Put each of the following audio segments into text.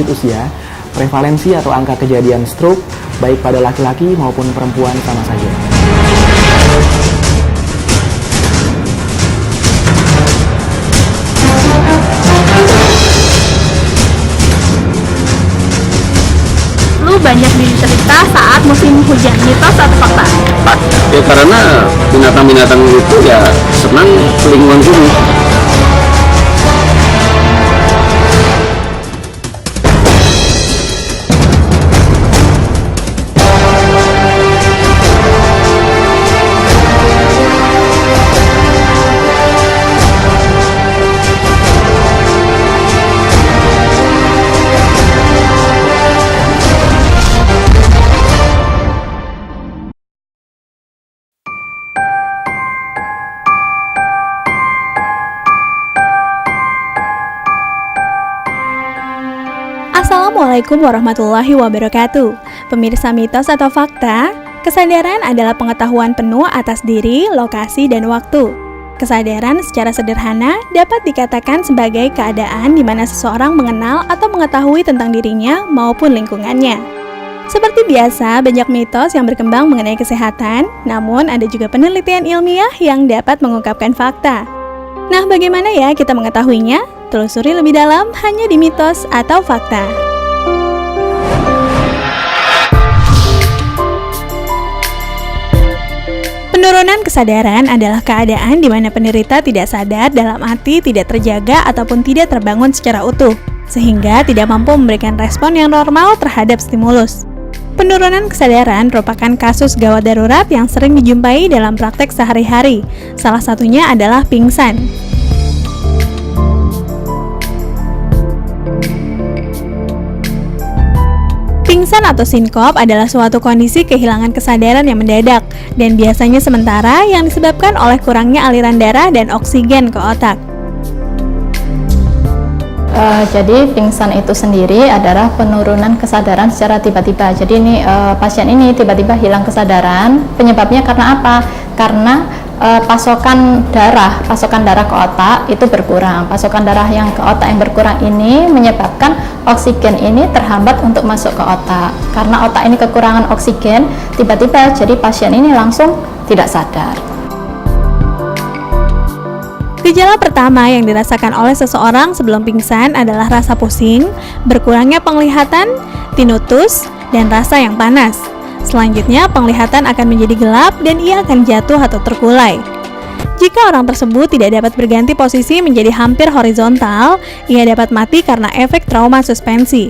lanjut usia, prevalensi atau angka kejadian stroke baik pada laki-laki maupun perempuan sama saja. Lu banyak dicerita saat musim hujan, mitos atau fakta? Ya karena binatang-binatang itu ya senang lingkungan sini. Assalamualaikum warahmatullahi wabarakatuh. Pemirsa mitos atau fakta, kesadaran adalah pengetahuan penuh atas diri, lokasi, dan waktu. Kesadaran secara sederhana dapat dikatakan sebagai keadaan di mana seseorang mengenal atau mengetahui tentang dirinya maupun lingkungannya. Seperti biasa, banyak mitos yang berkembang mengenai kesehatan, namun ada juga penelitian ilmiah yang dapat mengungkapkan fakta. Nah, bagaimana ya kita mengetahuinya? Telusuri lebih dalam hanya di mitos atau fakta. Penurunan kesadaran adalah keadaan di mana penderita tidak sadar dalam arti tidak terjaga ataupun tidak terbangun secara utuh, sehingga tidak mampu memberikan respon yang normal terhadap stimulus. Penurunan kesadaran merupakan kasus gawat darurat yang sering dijumpai dalam praktek sehari-hari. Salah satunya adalah pingsan. Pingsan atau sinkop adalah suatu kondisi kehilangan kesadaran yang mendadak dan biasanya sementara yang disebabkan oleh kurangnya aliran darah dan oksigen ke otak. Jadi pingsan itu sendiri adalah penurunan kesadaran secara tiba-tiba. Jadi ini pasien ini tiba-tiba hilang kesadaran. Penyebabnya karena apa? Karena pasokan darah ke otak itu berkurang. Pasokan darah yang ke otak yang berkurang ini menyebabkan oksigen ini terhambat untuk masuk ke otak. Karena otak ini kekurangan oksigen, tiba-tiba jadi pasien ini langsung tidak sadar. Gejala pertama yang dirasakan oleh seseorang sebelum pingsan adalah rasa pusing, berkurangnya penglihatan, tinnitus, dan rasa yang panas. Selanjutnya, penglihatan akan menjadi gelap dan ia akan jatuh atau terkulai. Jika orang tersebut tidak dapat berganti posisi menjadi hampir horizontal, ia dapat mati karena efek trauma suspensi.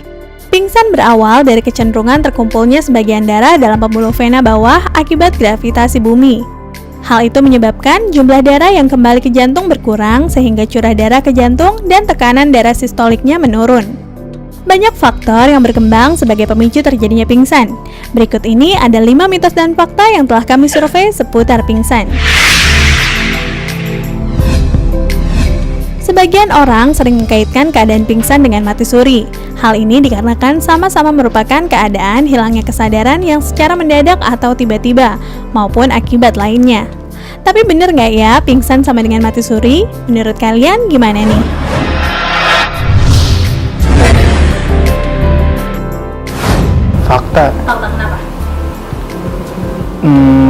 Pingsan berawal dari kecenderungan terkumpulnya sebagian darah dalam pembuluh vena bawah akibat gravitasi bumi. Hal itu menyebabkan jumlah darah yang kembali ke jantung berkurang sehingga curah darah ke jantung dan tekanan darah sistoliknya menurun. Banyak faktor yang berkembang sebagai pemicu terjadinya pingsan. Berikut ini ada 5 mitos dan fakta yang telah kami survei seputar pingsan. Sebagian orang sering mengkaitkan keadaan pingsan dengan mati suri. Hal ini dikarenakan sama-sama merupakan keadaan hilangnya kesadaran yang secara mendadak atau tiba-tiba, maupun akibat lainnya. Tapi bener nggak ya pingsan sama dengan mati suri? Menurut kalian gimana nih? Fakta. Fakta kenapa?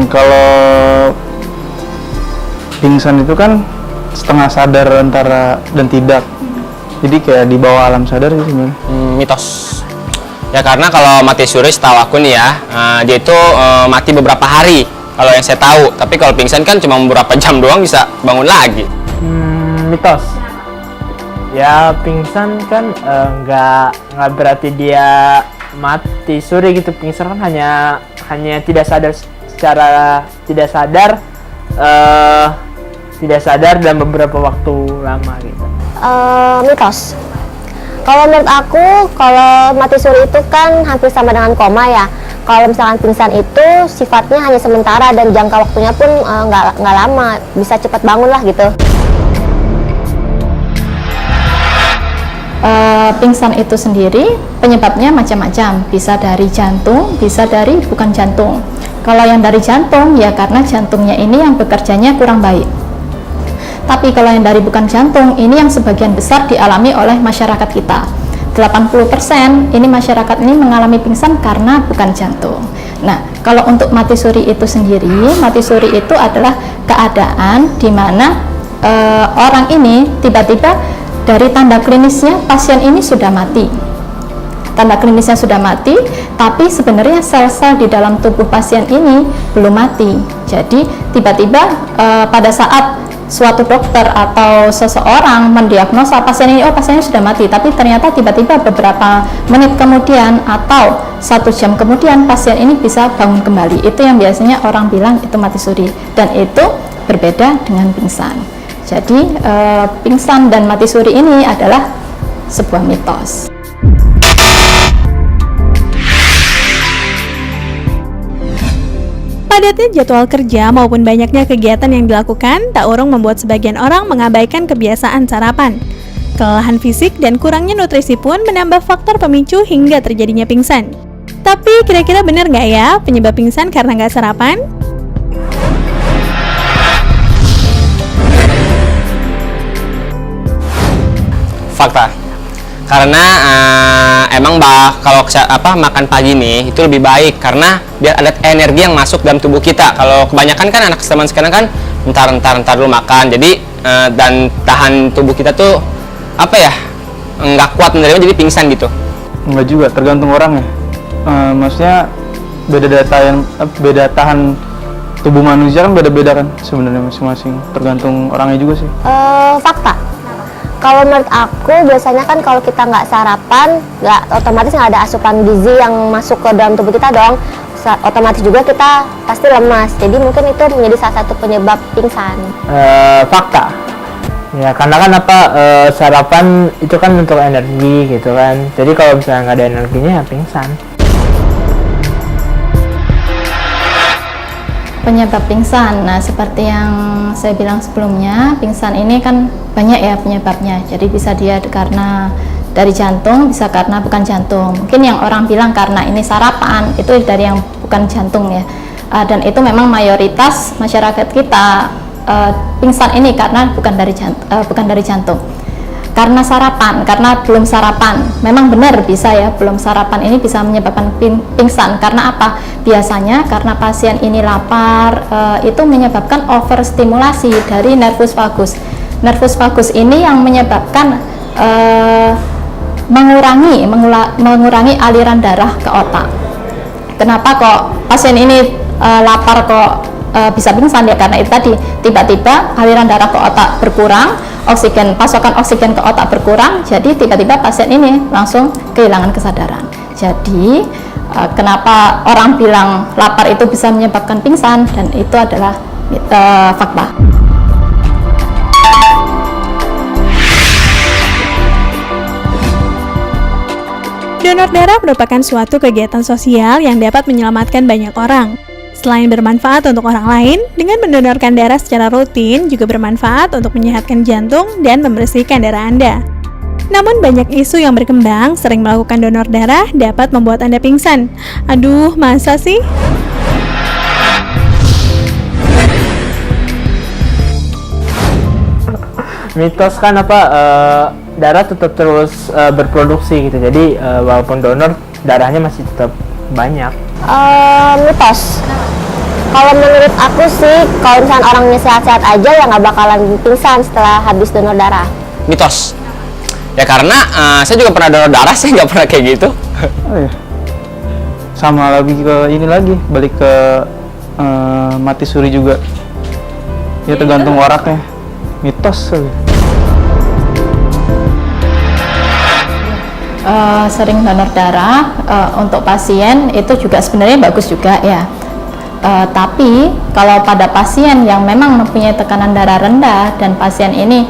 Kalau pingsan itu kan setengah sadar antara dan tidak. Jadi kayak di bawah alam sadar gitu sebenarnya. Mitos. Ya karena kalau mati suri setahu aku nih ya, dia itu mati beberapa hari kalau yang saya tahu. Tapi kalau pingsan kan cuma beberapa jam doang bisa bangun lagi. Mitos. Ya pingsan kan nggak berarti dia mati suri gitu. Pingsan kan hanya tidak sadar secara tidak sadar dalam beberapa waktu lama gitu. Mitos. Kalau menurut aku, kalau mati suri itu kan hampir sama dengan koma ya. Kalau misalkan pingsan itu sifatnya hanya sementara dan jangka waktunya pun nggak lama, bisa cepat bangun lah gitu. Pingsan itu sendiri penyebabnya macam-macam, bisa dari jantung, bisa dari bukan jantung. Kalau yang dari jantung ya karena jantungnya ini yang bekerjanya kurang baik. Tapi kalau yang dari bukan jantung ini yang sebagian besar dialami oleh masyarakat kita. 80% ini masyarakat ini mengalami pingsan karena bukan jantung. Nah, kalau untuk mati suri itu sendiri, mati suri itu adalah keadaan di mana orang ini tiba-tiba dari tanda klinisnya pasien ini sudah mati. Tanda klinisnya sudah mati, tapi sebenarnya sel-sel di dalam tubuh pasien ini belum mati. Jadi tiba-tiba pada saat suatu dokter atau seseorang mendiagnosa pasien ini, oh pasiennya sudah mati, tapi ternyata tiba-tiba beberapa menit kemudian atau 1 jam kemudian pasien ini bisa bangun kembali. Itu yang biasanya orang bilang itu mati suri, dan itu berbeda dengan pingsan. Jadi pingsan dan mati suri ini adalah sebuah mitos. Padatnya jadwal kerja maupun banyaknya kegiatan yang dilakukan, tak urung membuat sebagian orang mengabaikan kebiasaan sarapan. Kelelahan fisik dan kurangnya nutrisi pun menambah faktor pemicu hingga terjadinya pingsan. Tapi kira-kira benar nggak ya penyebab pingsan karena nggak sarapan? Fakta. Karena emang kalau makan pagi nih itu lebih baik karena biar ada energi yang masuk dalam tubuh kita. Kalau kebanyakan kan anak zaman sekarang kan entar dulu makan, jadi dan tahan tubuh kita tuh nggak kuat menerima, jadi pingsan gitu. Enggak juga, tergantung orang ya. Maksudnya beda tahan tubuh manusia kan beda-beda kan sebenarnya masing-masing, tergantung orangnya juga sih. Fakta. Kalau menurut aku biasanya kan kalau kita nggak sarapan, otomatis nggak ada asupan gizi yang masuk ke dalam tubuh kita dong. Otomatis juga kita pasti lemas. Jadi mungkin itu menjadi salah satu penyebab pingsan. Fakta. Ya karena kan sarapan itu kan untuk energi gitu kan. Jadi kalau misalnya nggak ada energinya ya pingsan. Penyebab pingsan, nah seperti yang saya bilang sebelumnya, pingsan ini kan banyak ya penyebabnya. Jadi bisa dia karena dari jantung, bisa karena bukan jantung. Mungkin yang orang bilang karena ini sarapan, itu dari yang bukan jantung ya. Dan itu memang mayoritas masyarakat kita pingsan ini karena bukan dari jantung. Karena sarapan, karena belum sarapan. Memang benar bisa ya, belum sarapan ini bisa menyebabkan pingsan. Karena apa? Biasanya karena pasien ini lapar, itu menyebabkan overstimulasi dari nervus vagus. Nervus vagus ini yang menyebabkan mengurangi aliran darah ke otak. Kenapa kok pasien ini lapar kok bisa pingsan ya? Karena itu tadi tiba-tiba aliran darah ke otak berkurang, pasokan oksigen ke otak berkurang, jadi tiba-tiba pasien ini langsung kehilangan kesadaran. Jadi kenapa orang bilang lapar itu bisa menyebabkan pingsan, dan itu adalah fakta. Donor darah merupakan suatu kegiatan sosial yang dapat menyelamatkan banyak orang. Selain bermanfaat untuk orang lain, dengan mendonorkan darah secara rutin juga bermanfaat untuk menyehatkan jantung dan membersihkan darah Anda. Namun banyak isu yang berkembang sering melakukan donor darah dapat membuat Anda pingsan. Aduh, masa sih? Mitos kan darah tetap terus berproduksi gitu. Jadi walaupun donor darahnya masih tetap banyak. Mitos. Kalau menurut aku sih, kalau misalnya orangnya sehat-sehat aja ya nggak bakalan pingsan setelah habis donor darah. Mitos. Ya karena saya juga pernah donor darah, saya nggak pernah kayak gitu. Oh iya. Sama lagi balik ke mati suri juga. Ya tergantung waraknya. Mitos. Sering donor darah untuk pasien itu juga sebenarnya bagus juga ya. Tapi kalau pada pasien yang memang mempunyai tekanan darah rendah dan pasien ini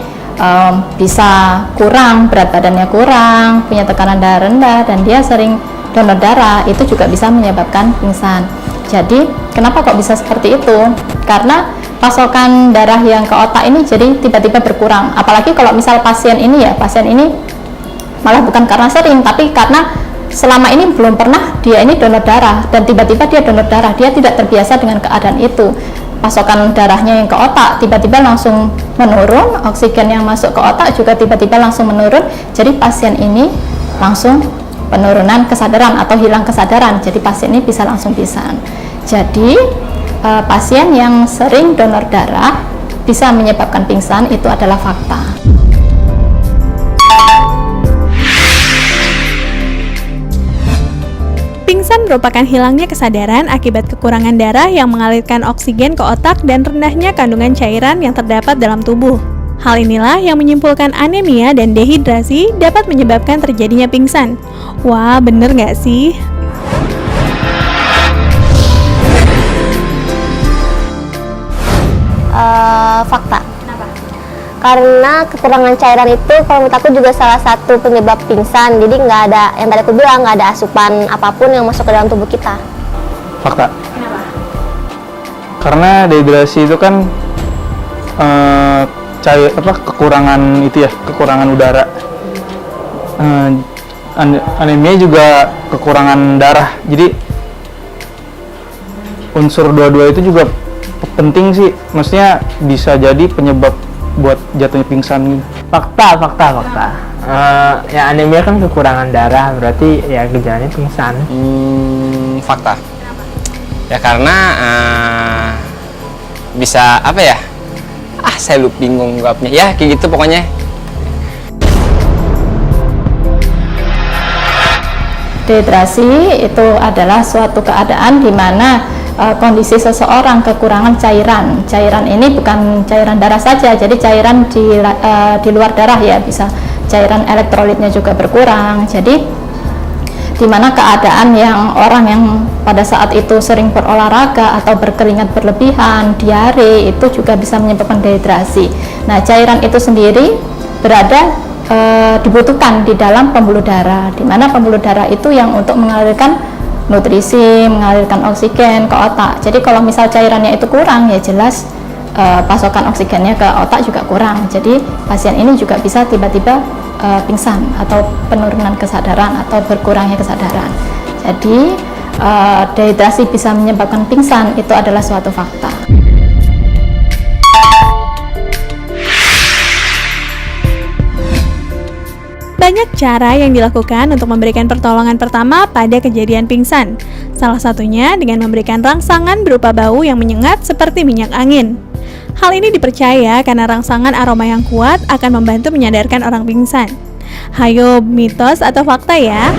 bisa kurang, berat badannya kurang, punya tekanan darah rendah dan dia sering donor darah, itu juga bisa menyebabkan pingsan. Jadi kenapa kok bisa seperti itu? Karena pasokan darah yang ke otak ini jadi tiba-tiba berkurang. Apalagi kalau misal pasien ini malah bukan karena sering, tapi karena selama ini belum pernah dia ini donor darah dan tiba-tiba dia donor darah, dia tidak terbiasa dengan keadaan itu. Pasokan darahnya yang ke otak tiba-tiba langsung menurun, oksigen yang masuk ke otak juga tiba-tiba langsung menurun. Jadi pasien ini langsung penurunan kesadaran atau hilang kesadaran. Jadi pasien ini bisa langsung pingsan. Jadi pasien yang sering donor darah bisa menyebabkan pingsan itu adalah fakta. Pingsan merupakan hilangnya kesadaran akibat kekurangan darah yang mengalirkan oksigen ke otak dan rendahnya kandungan cairan yang terdapat dalam tubuh. Hal inilah yang menyimpulkan anemia dan dehidrasi dapat menyebabkan terjadinya pingsan. Wah, bener nggak sih? Fakta. Karena kekurangan cairan itu kalau menurut aku juga salah satu penyebab pingsan. Jadi nggak ada, yang tadi aku bilang, nggak ada asupan apapun yang masuk ke dalam tubuh kita. Fakta. Karena dehidrasi itu kan kekurangan itu ya, kekurangan udara. Anemia juga kekurangan darah. Jadi unsur dua-dua itu juga penting sih. Maksudnya bisa jadi penyebab buat jatuhnya pingsan. Fakta. Ya anemia kan kekurangan darah, berarti ya gejalanya pingsan. Fakta. Ya karena bisa apa ya? Saya bingung jawabnya. Ya kayak gitu pokoknya. Dehidrasi itu adalah suatu keadaan di mana kondisi seseorang kekurangan cairan. Cairan ini bukan cairan darah saja, jadi cairan di luar darah ya, bisa cairan elektrolitnya juga berkurang. Jadi di mana keadaan yang orang yang pada saat itu sering berolahraga atau berkeringat berlebihan, diare, itu juga bisa menyebabkan dehidrasi. Nah, cairan itu sendiri dibutuhkan di dalam pembuluh darah, di mana pembuluh darah itu yang untuk mengalirkan nutrisi, mengalirkan oksigen ke otak. Jadi kalau misal cairannya itu kurang, ya jelas pasokan oksigennya ke otak juga kurang. Jadi pasien ini juga bisa tiba-tiba pingsan atau penurunan kesadaran atau berkurangnya kesadaran. Jadi dehidrasi bisa menyebabkan pingsan, itu adalah suatu fakta. Banyak cara yang dilakukan untuk memberikan pertolongan pertama pada kejadian pingsan. Salah satunya dengan memberikan rangsangan berupa bau yang menyengat seperti minyak angin. Hal ini dipercaya karena rangsangan aroma yang kuat akan membantu menyadarkan orang pingsan. Hayo, mitos atau fakta ya?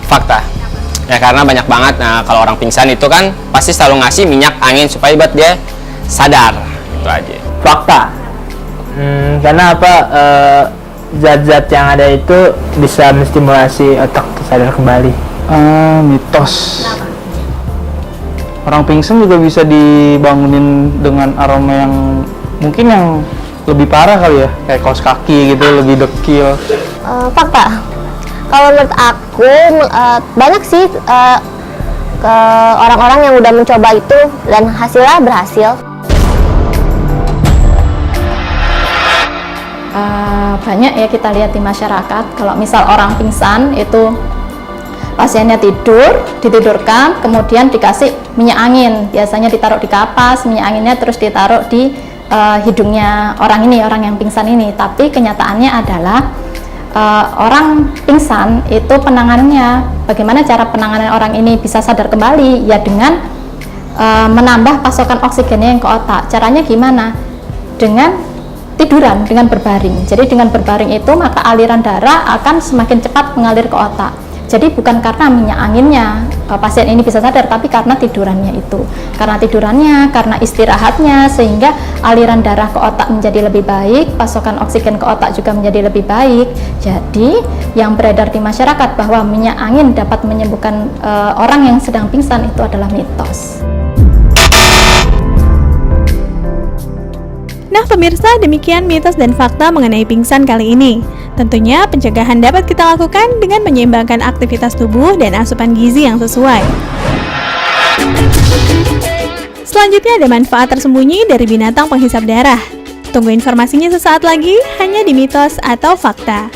Fakta. Ya karena banyak banget kalau orang pingsan itu kan pasti selalu ngasih minyak angin supaya buat dia sadar. Itu aja. Fakta. Karena apa? Zat-zat yang ada itu bisa menstimulasi otak sadar kembali. Mitos. Orang pingsan juga bisa dibangunin dengan aroma yang mungkin yang lebih parah kali ya, kayak kaos kaki gitu, lebih dekil. Fakta. Kalau menurut aku banyak sih ke orang-orang yang udah mencoba itu dan hasilnya berhasil. Banyak ya kita lihat di masyarakat, kalau misal orang pingsan itu pasiennya ditidurkan, kemudian dikasih minyak angin, biasanya ditaruh di kapas, minyak anginnya terus ditaruh di hidungnya orang yang pingsan ini. Tapi kenyataannya adalah orang pingsan itu penanganannya, bagaimana cara penanganan orang ini bisa sadar kembali? Ya dengan menambah pasokan oksigennya yang ke otak. Caranya gimana? Dengan tiduran, dengan berbaring. Jadi dengan berbaring itu maka aliran darah akan semakin cepat mengalir ke otak. Jadi bukan karena minyak anginnya pasien ini bisa sadar, tapi karena tidurannya itu. Karena tidurannya, karena istirahatnya, sehingga aliran darah ke otak menjadi lebih baik, pasokan oksigen ke otak juga menjadi lebih baik. Jadi yang beredar di masyarakat bahwa minyak angin dapat menyembuhkan orang yang sedang pingsan itu adalah mitos. Nah pemirsa, demikian mitos dan fakta mengenai pingsan kali ini. Tentunya pencegahan dapat kita lakukan dengan menyeimbangkan aktivitas tubuh dan asupan gizi yang sesuai. Selanjutnya ada manfaat tersembunyi dari binatang penghisap darah. Tunggu informasinya sesaat lagi hanya di mitos atau fakta.